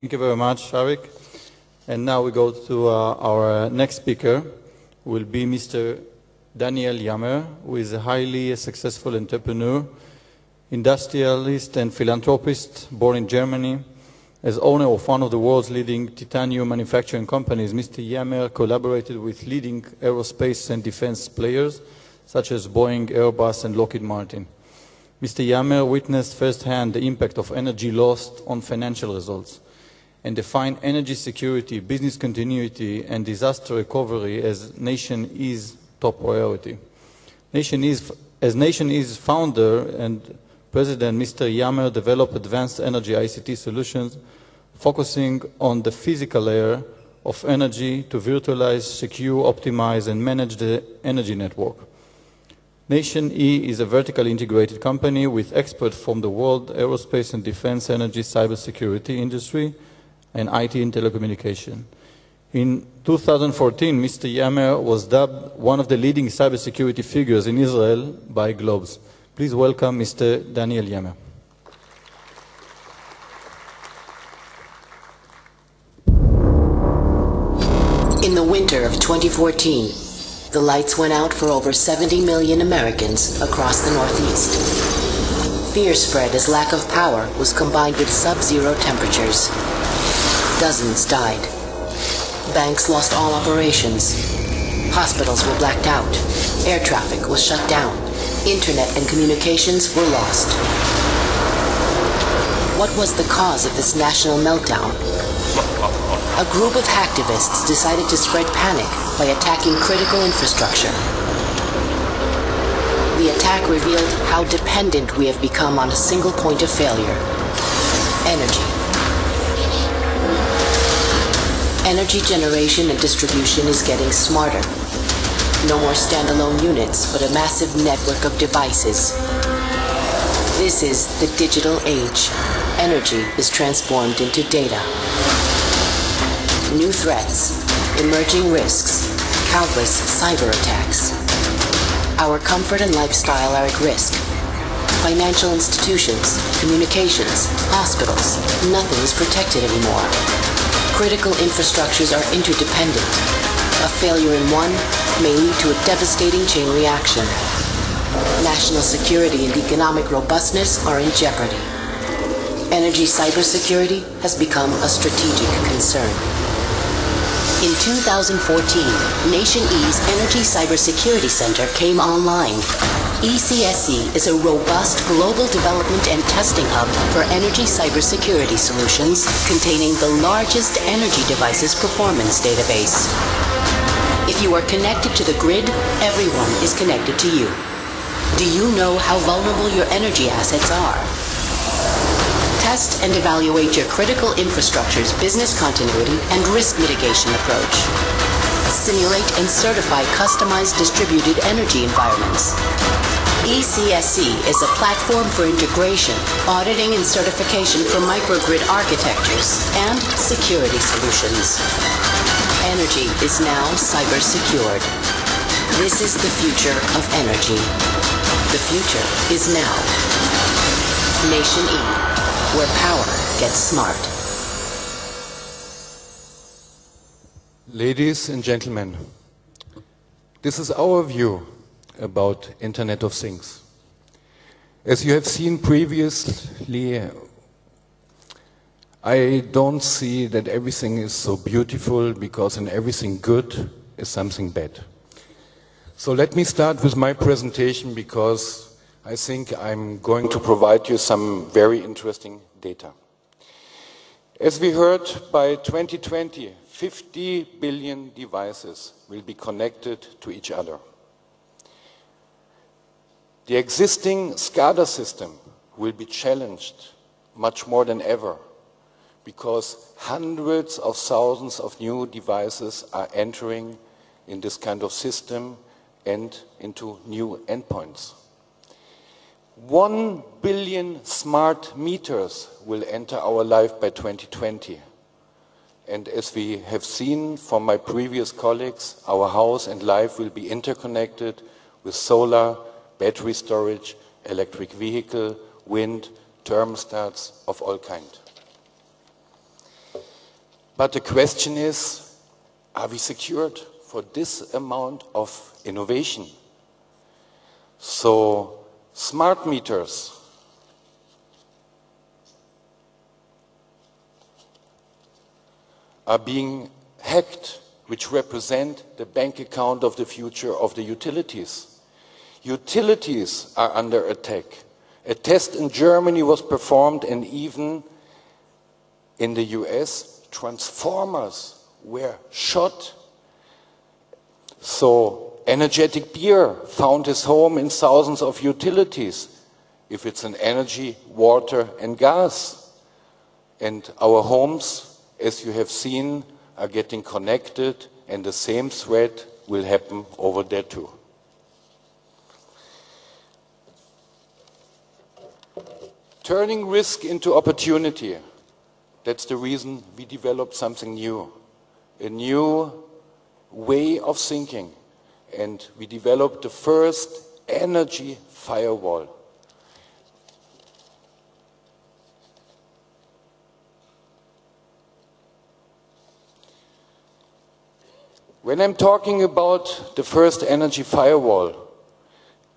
Thank you very much, Sharik. And now we go to our next speaker, will be Mr. Daniel Yammer, who is a highly successful entrepreneur, industrialist and philanthropist born in Germany. As owner of one of the world's leading titanium manufacturing companies, Mr. Yammer collaborated with leading aerospace and defense players such as Boeing, Airbus and Lockheed Martin. Mr. Yammer witnessed firsthand the impact of energy lost on financial results and defined energy security, business continuity and disaster recovery as nation is top priority. As Nation is founder and president, Mr. Yammer developed advanced energy ICT solutions focusing on the physical layer of energy to virtualize, secure, optimize and manage the energy network. Nation E is a vertically integrated company with experts from the world aerospace and defense, energy, cybersecurity industry, and IT and telecommunication. In 2014, Mr. Yammer was dubbed one of the leading cybersecurity figures in Israel by Globes. Please welcome Mr. Daniel Yammer. In the winter of 2014, the lights went out for over 70 million Americans across the Northeast. Fear spread as lack of power was combined with sub-zero temperatures. Dozens died. Banks lost all operations. Hospitals were blacked out. Air traffic was shut down. Internet and communications were lost. What was the cause of this national meltdown? A group of hacktivists decided to spread panic by attacking critical infrastructure. The attack revealed how dependent we have become on a single point of failure: energy. Energy generation and distribution is getting smarter. No more standalone units, but a massive network of devices. This is the digital age. Energy is transformed into data. New threats, emerging risks, countless cyber attacks. Our comfort and lifestyle are at risk. Financial institutions, communications, hospitals, nothing is protected anymore. Critical infrastructures are interdependent. A failure in one may lead to a devastating chain reaction. National security and economic robustness are in jeopardy. Energy cybersecurity has become a strategic concern. In 2014, Nation E's Energy Cybersecurity Center came online. ECSC is a robust global development and testing hub for energy cybersecurity solutions containing the largest energy devices performance database. If you are connected to the grid, everyone is connected to you. Do you know how vulnerable your energy assets are? Test and evaluate your critical infrastructure's business continuity and risk mitigation approach. Simulate and certify customized distributed energy environments. ECSC is a platform for integration, auditing and certification for microgrid architectures and security solutions. Energy is now cyber-secured. This is the future of energy. The future is now. Nation E, where power gets smart. Ladies and gentlemen, this is our view about Internet of Things. As you have seen previously, I don't see that everything is so beautiful, because in everything good is something bad. So let me start with my presentation, because I think I'm going to provide you some very interesting data. As we heard, by 2020, 50 billion devices will be connected to each other. The existing SCADA system will be challenged much more than ever, because hundreds of thousands of new devices are entering in this kind of system and into new endpoints. 1 billion smart meters will enter our life by 2020. And as we have seen from my previous colleagues, our house and life will be interconnected with solar, battery storage, electric vehicle, wind, thermostats of all kinds. But the question is, are we secured for this amount of innovation? So, smart meters are being hacked, which represent the bank account of the future of the utilities. Utilities are under attack. A test in Germany was performed, and even in the US, transformers were shot. So, energetic beer found its home in thousands of utilities, if it's an energy, water and gas. And our homes, as you have seen, are getting connected, and the same threat will happen over there too. Turning risk into opportunity. That's the reason we developed something new. A new way of thinking. And we developed the first energy firewall. When I'm talking about the first energy firewall,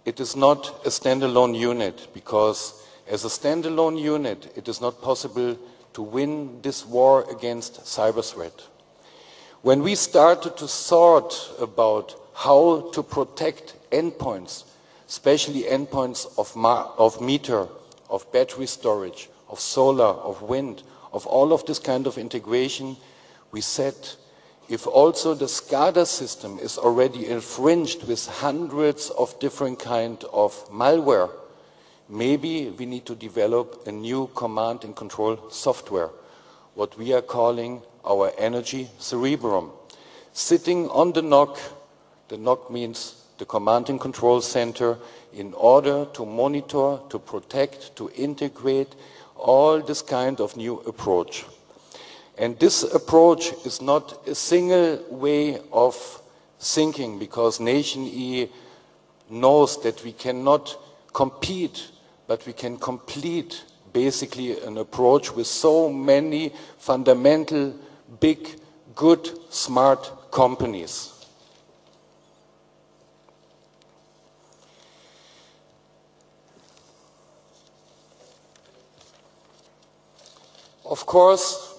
it is not a standalone unit, because as a standalone unit, it is not possible to win this war against cyber threat. When we started to thought about how to protect endpoints, especially endpoints of meter, of battery storage, of solar, of wind, of all of this kind of integration, we said, if also the SCADA system is already infringed with hundreds of different kinds of malware, maybe we need to develop a new command and control software, what we are calling our energy cerebrum. Sitting on the NOC means the command and control center, in order to monitor, to protect, to integrate all this kind of new approach. And this approach is not a single way of thinking, because Nation E knows that we cannot compete, but we can complete basically an approach with so many fundamental, big, good, smart companies. Of course,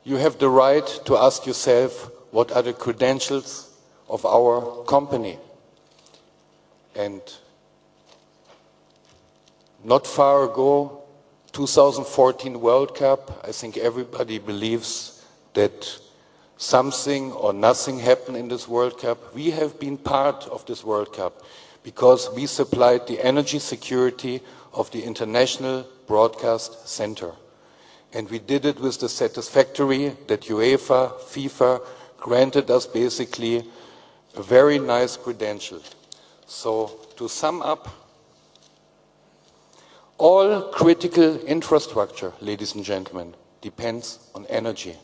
you have the right to ask yourself, what are the credentials of our company? And not far ago, 2014 World Cup, I think everybody believes that something or nothing happened in this World Cup. We have been part of this World Cup because we supplied the energy security of the International Broadcast Center. And we did it with the satisfactory that UEFA, FIFA granted us basically a very nice credential. So to sum up, all critical infrastructure, ladies and gentlemen, depends on energy.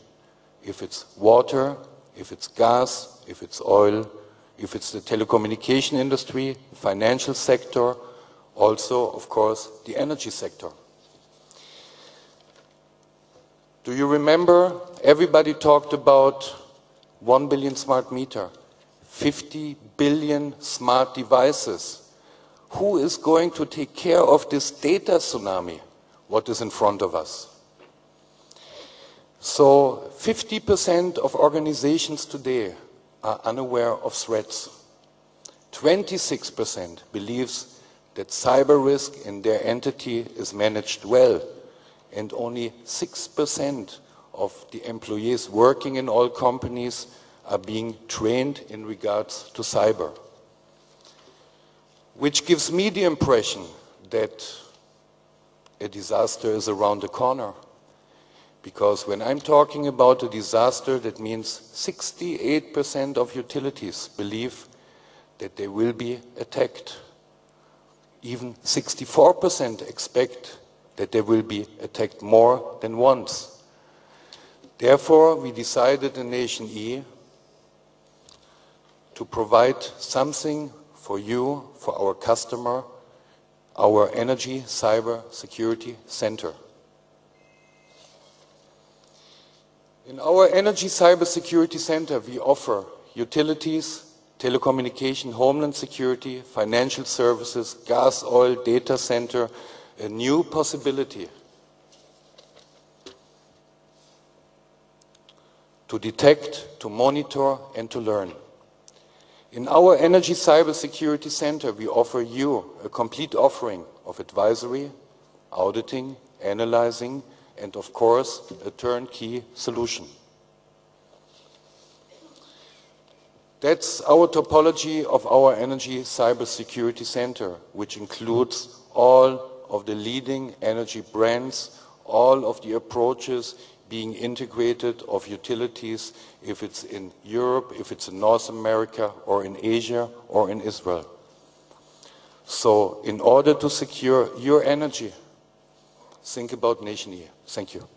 If it's water, if it's gas, if it's oil, if it's the telecommunication industry, financial sector, also, of course, the energy sector. Do you remember, everybody talked about 1 billion smart meter, 50 billion smart devices. Who is going to take care of this data tsunami? What is in front of us? So 50% of organizations today are unaware of threats. 26% believes that cyber risk in their entity is managed well. And only 6% of the employees working in all companies are being trained in regards to cyber. Which gives me the impression that a disaster is around the corner. Because when I'm talking about a disaster, that means 68% of utilities believe that they will be attacked. Even 64% expect that they will be attacked more than once. Therefore, we decided in Nation E to provide something for you, for our customer, our Energy Cyber Security Center. In our Energy Cybersecurity Center, we offer utilities, telecommunication, homeland security, financial services, gas, oil, data center, a new possibility to detect, to monitor, and to learn. In our Energy Cybersecurity Center, we offer you a complete offering of advisory, auditing, analyzing, and of course, a turnkey solution. That's our topology of our Energy Cybersecurity Center, which includes all of the leading energy brands, all of the approaches being integrated of utilities, if it's in Europe, if it's in North America, or in Asia, or in Israel. So, in order to secure your energy, think about Nation E. Thank you.